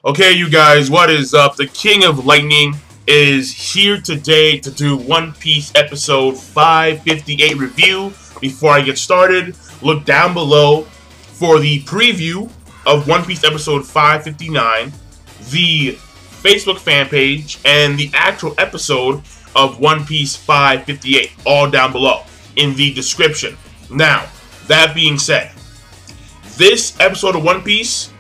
Okay, you guys, what is up? The King of Lightning is here today to do One Piece episode 558 review. Before I get started, look down below for the preview of One Piece episode 559, the Facebook fan page, and the actual episode of One Piece 558, all down below in the description. Now, that being said, this episode of One Piece,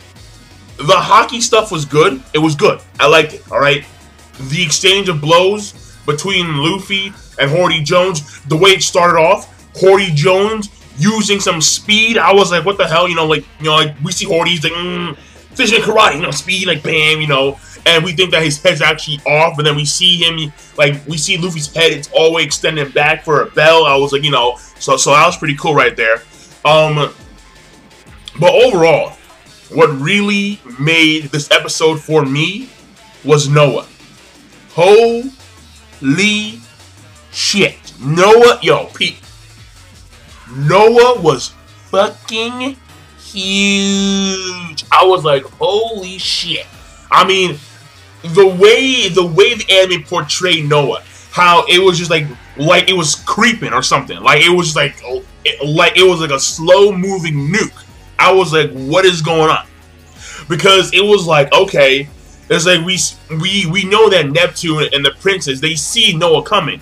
the Haki stuff was good. It was good. I liked it, alright? The exchange of blows between Luffy and Hordy Jones, the way it started off, Hordy Jones using some speed, I was like, what the hell? Like we see Hordy's like, fishing karate, speed, like, bam, and we think that his head's actually off, and then we see him, we see Luffy's head, it's all the way extended back for a bell. I was like, so that was pretty cool right there. But overall, what really made this episode for me was Noah. Holy shit. Noah, Pete. Noah was fucking huge. I was like, holy shit. I mean, the way the anime portrayed Noah, how it was just like it was creeping or something. Like it was just like it was like a slow moving nuke. I was like, what is going on? Because it was like, okay, it's like we know that Neptune and the princess, they see Noah coming,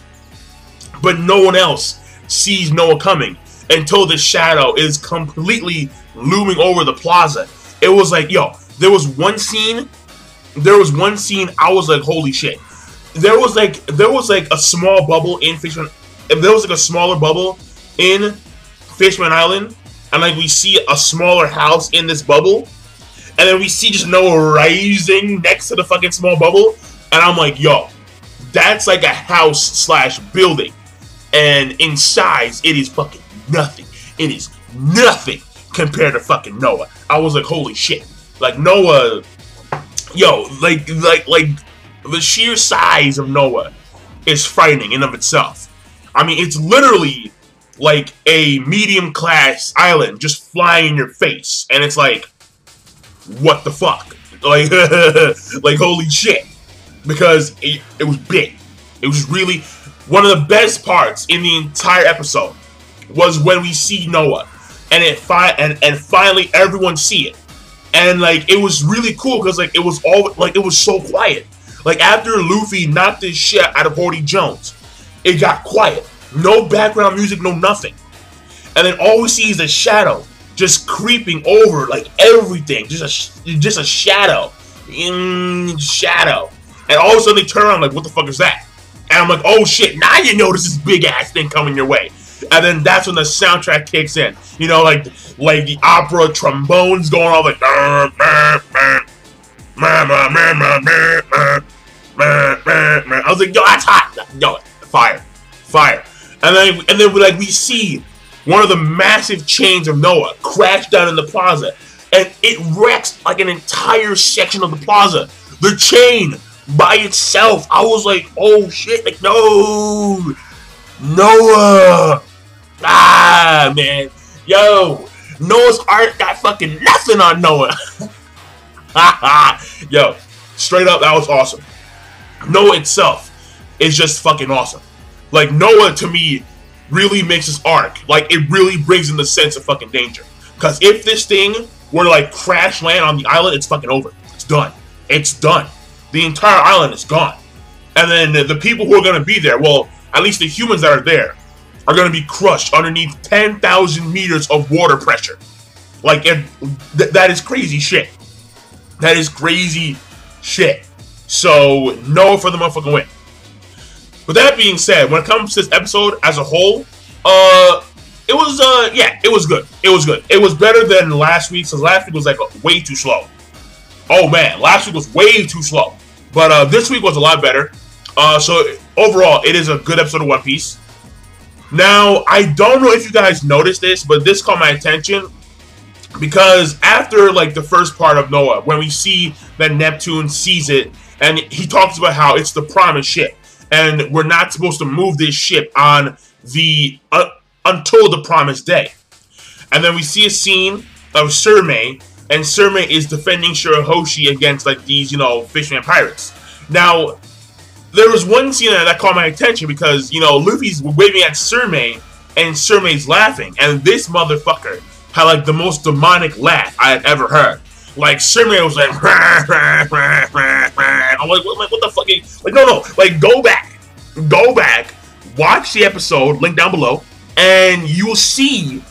but no one else sees Noah coming until the shadow is completely looming over the plaza. It was like, there was one scene I was like, holy shit. There was like a small bubble in Fishman, there was like a smaller bubble in Fishman Island, and like we see a smaller house in this bubble, and then we see just Noah rising next to the fucking small bubble, and I'm like, that's like a house slash building, and in size it is fucking nothing. It is nothing compared to fucking Noah. I was like, holy shit. Like Noah, like the sheer size of Noah is frightening in of itself. I mean, it's literally like a medium class island just flying in your face, and it's like, what the fuck? Like, like holy shit. Because it was big. It was really one of the best parts in the entire episode was when we see Noah, and finally everyone see it, and like it was really cool because like it was all like it was so quiet. Like after Luffy knocked this shit out of Hordy Jones, it got quiet. No background music, no nothing. And then all we see is a shadow just creeping over like everything. Just a shadow. Shadow. And all of a sudden they turn around like, what the fuck is that? And I'm like, oh shit, now you notice this big ass thing coming your way. And then that's when the soundtrack kicks in. Like the opera trombones going on like I was like, that's hot. Fire. And then we see one of the massive chains of Noah crash down in the plaza, and it wrecks like an entire section of the plaza. The chain by itself. I was like, oh shit, like no, Noah. Ah man, Noah's art got fucking nothing on Noah. Straight up, that was awesome. Noah itself is just fucking awesome. Like, Noah, to me, really makes this arc. Like, it really brings in the sense of fucking danger. Because if this thing were to, like, crash land on the island, it's fucking over. It's done. It's done. The entire island is gone. And then the people who are going to be there, well, at least the humans that are there, are going to be crushed underneath 10,000 meters of water pressure. Like, that is crazy shit. That is crazy shit. So, Noah for the motherfucking win. But that being said, when it comes to this episode as a whole, it was good. It was good. It was better than last week, because last week was like way too slow. Oh man, last week was way too slow. But this week was a lot better. So overall, it is a good episode of One Piece. Now, I don't know if you guys noticed this, but this caught my attention. Because after like the first part of Noah, when we see that Neptune sees it, and he talks about how it's the promised ship, and we're not supposed to move this ship on the until the promised day. And then we see a scene of Surmei and Surmei is defending Shirahoshi against like these, you know, fisherman pirates. Now, there was one scene that caught my attention because, you know, Luffy's waving at Surmei and Surmei's laughing, and this motherfucker had like the most demonic laugh I had ever heard. Like Surmei was like, I'm like, what the fuck? Like, no, like go back, watch the episode, link down below, and you'll see,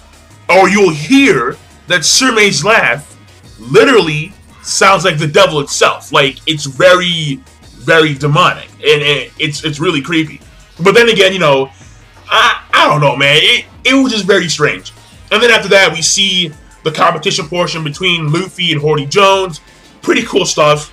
or you'll hear that Surmei's laugh literally sounds like the devil itself. Like, it's very, very demonic, and it's really creepy. But then again, you know, I don't know, man. It was just very strange. And then after that, we see the competition portion between Luffy and Hordy Jones. Pretty cool stuff.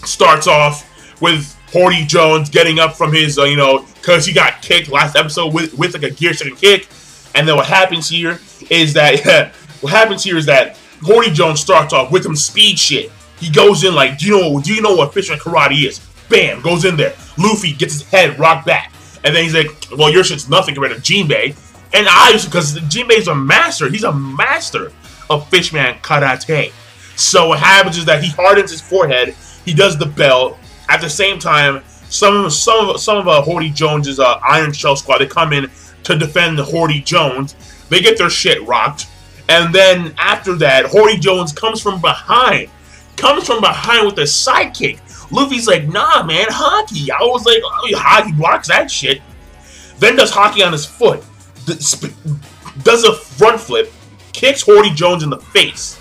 Starts off with Hordy Jones getting up from his, you know, because he got kicked last episode with like a gear second kick. And then what happens here is that Hordy Jones starts off with some speed shit. He goes in like, do you know what fisherman karate is? Bam, goes in there. Luffy gets his head rocked back. And then he's like, well, your shit's nothing compared to Jinbei. And because Jinbei's a master. He's a master of fishman karate. So what happens is that he hardens his forehead. He does the bell. At the same time, some of Hordy Jones's Iron Shell squad, they come in to defend the Hordy Jones. They get their shit rocked. And then after that, Hordy Jones comes from behind with a sidekick. Luffy's like, nah, man, Haki. I was like, oh, Haki blocks that shit. Then does Haki on his foot. Does a front flip. Kicks Hordy Jones in the face.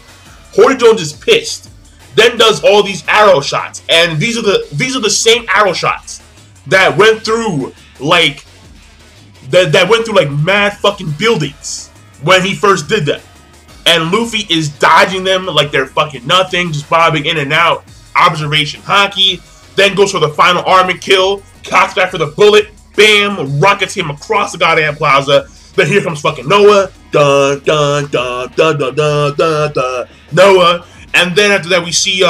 Hordy Jones is pissed. Then does all these arrow shots. And these are the same arrow shots that went through like mad fucking buildings when he first did them. And Luffy is dodging them like they're fucking nothing, just bobbing in and out. Observation Haki, then goes for the final armor kill, cocks back for the bullet, bam, rockets him across the goddamn plaza. Then here comes fucking Noah, dun dun dun dun dun dun dun dun, Noah. And then after that we see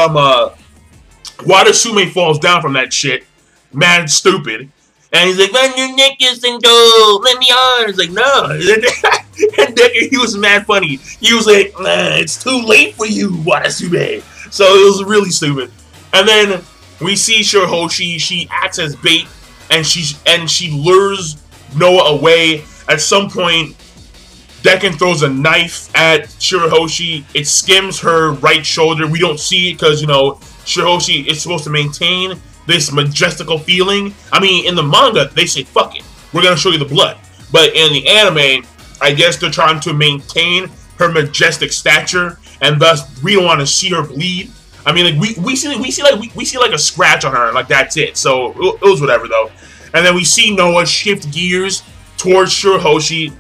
Sume falls down from that shit, mad stupid. And he's like, run your neck and go, let me on. He's like, no. And Decker, he was mad funny. He was like, nah, it's too late for you, Wadasume. So it was really stupid. And then we see Shirahoshi, she acts as bait, and she lures Noah away. At some point, Decken throws a knife at Shirahoshi. It skims her right shoulder. We don't see it because, you know, Shirahoshi is supposed to maintain this majestical feeling. I mean, in the manga, they say, fuck it, we're going to show you the blood. But in the anime, I guess they're trying to maintain her majestic stature, and thus we don't want to see her bleed. I mean, like we see like a scratch on her, and like that's it. So it was whatever though. And then we see Noah shift gears towards Shirahoshi.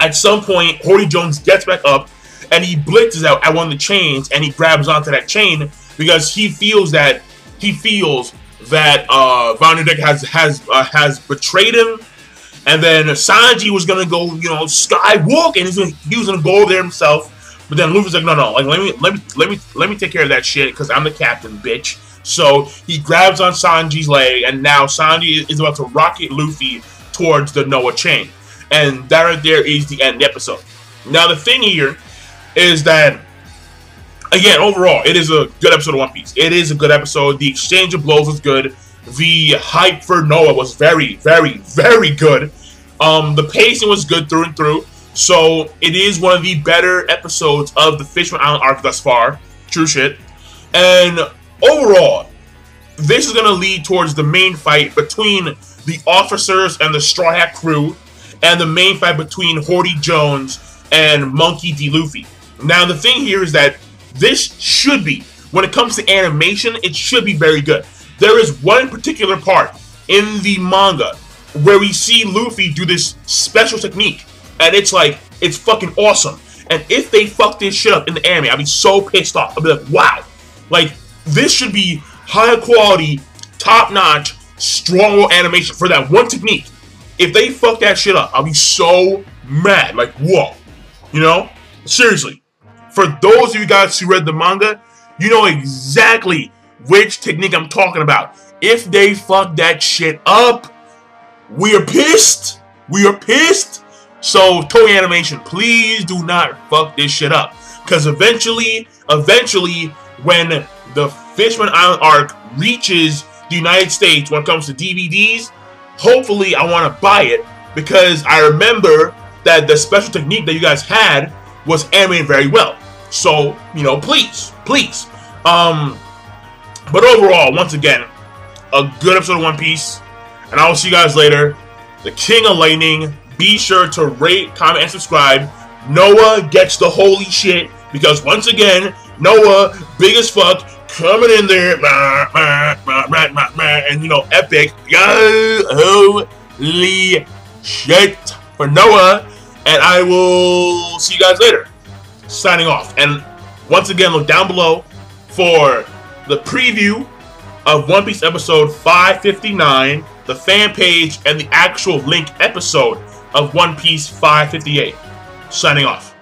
At some point, Hordy Jones gets back up, and he blitzes out at one of the chains, and he grabs onto that chain because he feels that Vanderdeck has betrayed him. And then Sanji was gonna go, you know, skywalk, and he was gonna go over there himself. But then Luffy's like, no, like let me take care of that shit because I'm the captain, bitch. So he grabs on Sanji's leg, and now Sanji is about to rocket Luffy towards the Noah chain, and that right there is the end of the episode. Now the thing here is that, again, overall, it is a good episode of One Piece. It is a good episode. The exchange of blows was good. The hype for Noah was very, very, very good. The pacing was good through and through. So it is one of the better episodes of the Fishman Island arc thus far. True shit. And overall, this is going to lead towards the main fight between the officers and the Straw Hat crew, and the main fight between Hordy Jones and Monkey D. Luffy. Now the thing here is that this should be, when it comes to animation, it should be very good. There is one particular part in the manga where we see Luffy do this special technique, and it's like, it's fucking awesome. And if they fuck this shit up in the anime, I'd be so pissed off. I'd be like, wow. Like, this should be high quality, top-notch, strong animation for that one technique. If they fuck that shit up, I'll be so mad. Like, whoa. You know? Seriously. For those of you guys who read the manga, you know exactly which technique I'm talking about. If they fuck that shit up, we are pissed. We are pissed. So, Toei Animation, please do not fuck this shit up. Because eventually, when the Fishman Island arc reaches the United States when it comes to DVDs, hopefully I want to buy it, because I remember that the special technique that you guys had was animated very well. So, you know, please. But overall, once again, a good episode of One Piece, and I will see you guys later. The King of Lightning. Be sure to rate, comment, and subscribe. Noah gets the holy shit, because once again, Noah, big as fuck, coming in there, and you know, epic. Holy shit for Noah, and I will see you guys later. Signing off, and once again, look down below for the preview of One Piece episode 559, the fan page, and the actual link episode of One Piece 558. Signing off.